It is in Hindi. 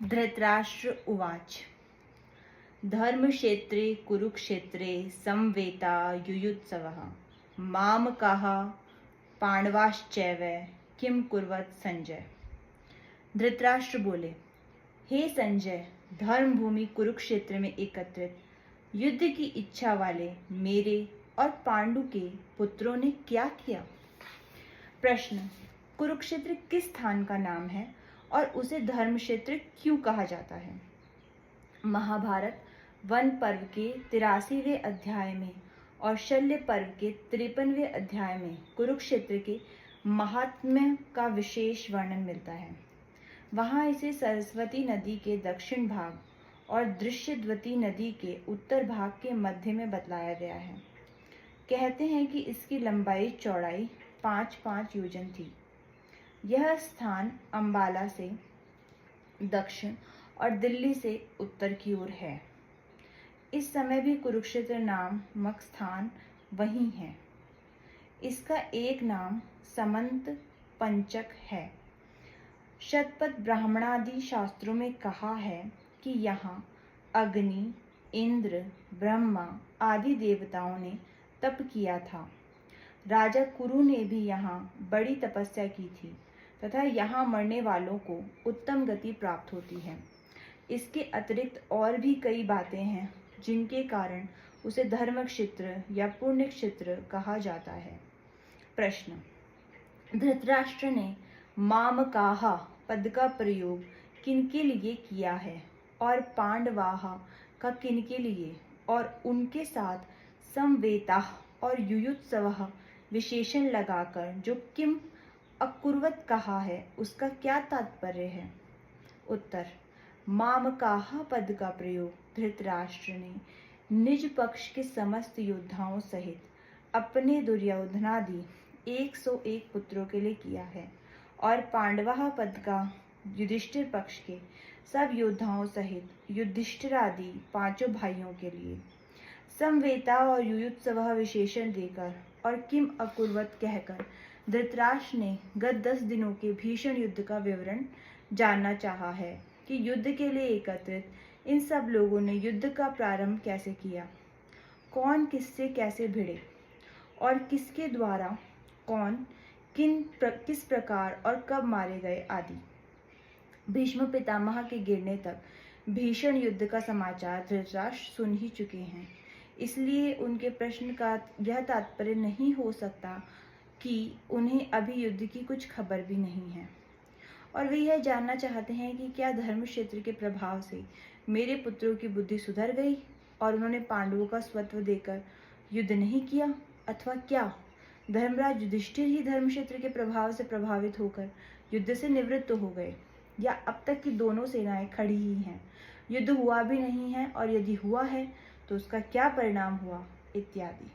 धृतराष्ट्र उवाच धर्मक्षेत्रे कुरुक्षेत्रे समवेता युयुत्सवः मामकाः पांडवाश्चैव किम कुर्वत संजय। धृतराष्ट्र बोले, हे संजय, धर्मभूमि कुरुक्षेत्र में एकत्रित युद्ध की इच्छा वाले मेरे और पांडु के पुत्रों ने क्या किया। प्रश्न, कुरुक्षेत्र किस स्थान का नाम है और उसे धर्मक्षेत्र क्यों कहा जाता है। महाभारत वन पर्व के 83वें अध्याय में और शल्य पर्व के 53वें अध्याय में कुरुक्षेत्र के महात्म्य का विशेष वर्णन मिलता है। वहाँ इसे सरस्वती नदी के दक्षिण भाग और दृश्यद्वती नदी के उत्तर भाग के मध्य में बतलाया गया है। कहते हैं कि इसकी लंबाई चौड़ाई 5-5 योजन थी। यह स्थान अंबाला से दक्षिण और दिल्ली से उत्तर की ओर है। इस समय भी कुरुक्षेत्र नामक स्थान वही है। इसका एक नाम समंत पंचक है। शतपथ ब्राह्मणादि शास्त्रों में कहा है कि यहाँ अग्नि, इंद्र, ब्रह्मा आदि देवताओं ने तप किया था। राजा कुरु ने भी यहाँ बड़ी तपस्या की थी तथा यहाँ मरने वालों को उत्तम गति प्राप्त होती है। इसके अतिरिक्त और भी कई बातें हैं जिनके कारण उसे धर्म क्षेत्र या पुण्य क्षेत्र कहा जाता है। प्रश्न, धृतराष्ट्र ने मामकाः पद का प्रयोग किनके लिए किया है और पांडवाः का किनके लिए और उनके साथ समवेताः और युयुत्सवः विशेषण लगाकर जो किम अकुर्वत कहा है उसका क्या तात्पर्य है। उत्तर, मामकाः पद का प्रयोग धृतराष्ट्र ने निज पक्ष के समस्त योद्धाओं सहित अपने दुर्योधनादि 101 पुत्रों के लिए किया है और पांडवाः पद का युधिष्ठिर पक्ष के सब योद्धाओं सहित युधिष्ठिरादि 5 भाइयों के लिए। समवेता और युयुत्सवः विशेषण देकर और किम अकुर्वत कहकर धृतराष्ट्र ने गत 10 दिनों के भीषण युद्ध का विवरण जानना चाहा है कि युद्ध के लिए एकत्रित इन सब लोगों ने युद्ध का प्रारंभ कैसे किया, कौन किससे कैसे भिड़े और किसके द्वारा कौन किस प्रकार और कब मारे गए आदि। भीष्म पितामह के गिरने तक भीषण युद्ध का समाचार धृतराष्ट्र सुन ही चुके हैं। इसलिए उनके प्रश्न का यह तात्पर्य नहीं हो सकता कि उन्हें अभी युद्ध की कुछ खबर भी नहीं है और वे यह जानना चाहते हैं कि क्या धर्म क्षेत्र के प्रभाव से मेरे पुत्रों की बुद्धि सुधर गई और उन्होंने पांडवों का स्वत्व देकर युद्ध नहीं किया, अथवा क्या धर्मराज युधिष्ठिर ही धर्म क्षेत्र के प्रभाव से प्रभावित होकर युद्ध से निवृत्त हो गए, या अब तक की दोनों सेनाएं खड़ी ही हैं, युद्ध हुआ भी नहीं है और यदि हुआ है तो उसका क्या परिणाम हुआ इत्यादि।